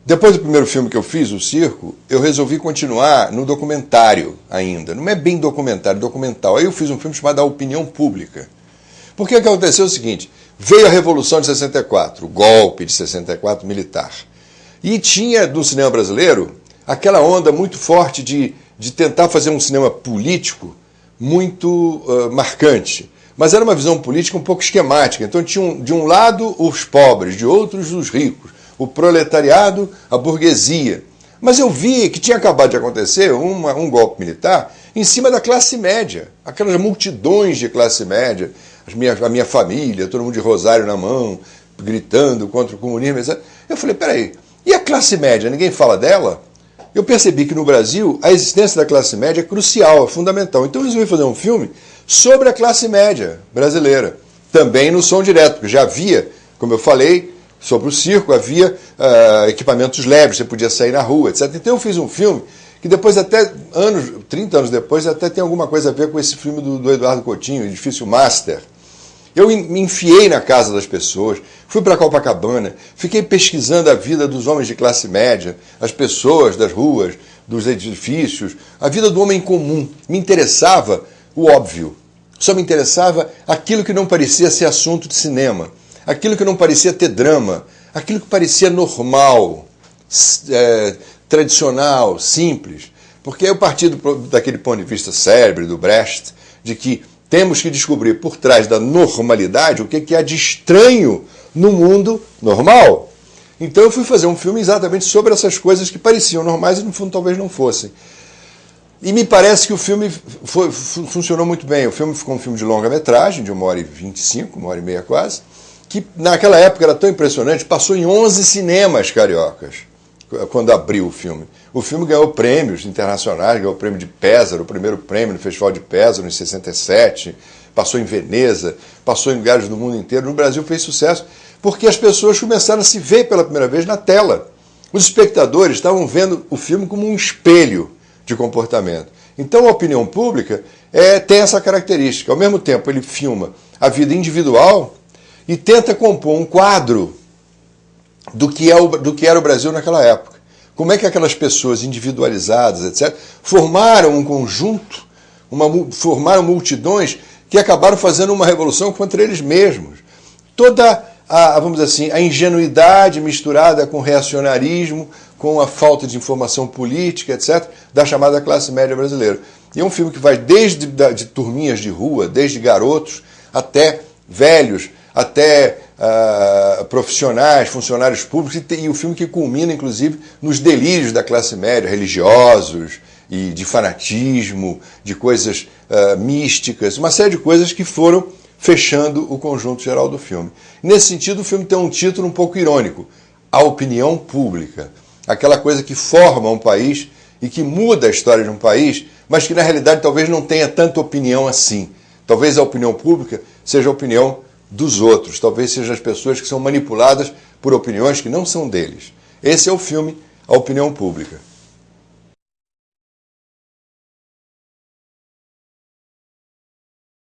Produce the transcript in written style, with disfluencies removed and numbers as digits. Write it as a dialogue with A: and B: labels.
A: Depois do primeiro filme que eu fiz, O Circo, eu resolvi continuar no documentário ainda. Não é bem documentário, documental. Aí eu fiz um filme chamado A Opinião Pública. Porque o que aconteceu é o seguinte, veio a Revolução de 64, o golpe de 64 militar. E tinha, no cinema brasileiro, aquela onda muito forte de tentar fazer um cinema político muito marcante. Mas era uma visão política um pouco esquemática. Então tinha de um lado os pobres, de outros os ricos. O proletariado, a burguesia. Mas eu vi que tinha acabado de acontecer um golpe militar em cima da classe média. Aquelas multidões de classe média, a minha família, todo mundo de rosário na mão, gritando contra o comunismo, etc. Eu falei, peraí, e a classe média? Ninguém fala dela? Eu percebi que no Brasil a existência da classe média é crucial, é fundamental. Então eu resolvi fazer um filme sobre a classe média brasileira. Também no som direto, porque já havia, como eu falei, sobre o circo, havia equipamentos leves, você podia sair na rua, etc. Então eu fiz um filme que depois, até 30 anos depois, até tem alguma coisa a ver com esse filme do Eduardo Coutinho, Edifício Master. Eu me enfiei na casa das pessoas, fui para Copacabana, fiquei pesquisando a vida dos homens de classe média, as pessoas das ruas, dos edifícios, a vida do homem comum. Me interessava o óbvio, só me interessava aquilo que não parecia ser assunto de cinema, aquilo que não parecia ter drama, aquilo que parecia normal, tradicional, simples. Porque eu parti daquele ponto de vista célebre do Brecht, de que temos que descobrir por trás da normalidade o que há de estranho no mundo normal. Então eu fui fazer um filme exatamente sobre essas coisas que pareciam normais e no fundo talvez não fossem. E me parece que o filme funcionou muito bem. O filme ficou um filme de longa-metragem, de 1h25, 1h30 quase, que naquela época era tão impressionante, passou em 11 cinemas cariocas, quando abriu o filme. O filme ganhou prêmios internacionais, ganhou o prêmio de Péssaro, o primeiro prêmio no Festival de Péssaro, em 67, passou em Veneza, passou em lugares do mundo inteiro. No Brasil fez sucesso, porque as pessoas começaram a se ver pela primeira vez na tela. Os espectadores estavam vendo o filme como um espelho de comportamento. Então a opinião pública tem essa característica. Ao mesmo tempo, ele filma a vida individual e tenta compor um quadro do que era o Brasil naquela época. Como é que aquelas pessoas individualizadas, etc., formaram um conjunto, formaram multidões que acabaram fazendo uma revolução contra eles mesmos. Toda vamos dizer assim, a ingenuidade misturada com o reacionarismo, com a falta de informação política, etc., da chamada classe média brasileira. E é um filme que vai desde de turminhas de rua, desde garotos, até velhos, até profissionais, funcionários públicos, e o filme que culmina, inclusive, nos delírios da classe média, religiosos, e de fanatismo, de coisas místicas, uma série de coisas que foram fechando o conjunto geral do filme. Nesse sentido, o filme tem um título um pouco irônico, A Opinião Pública, aquela coisa que forma um país e que muda a história de um país, mas que na realidade talvez não tenha tanta opinião assim. Talvez a opinião pública seja a opinião dos outros, talvez sejam as pessoas que são manipuladas por opiniões que não são deles. Esse é o filme A Opinião Pública.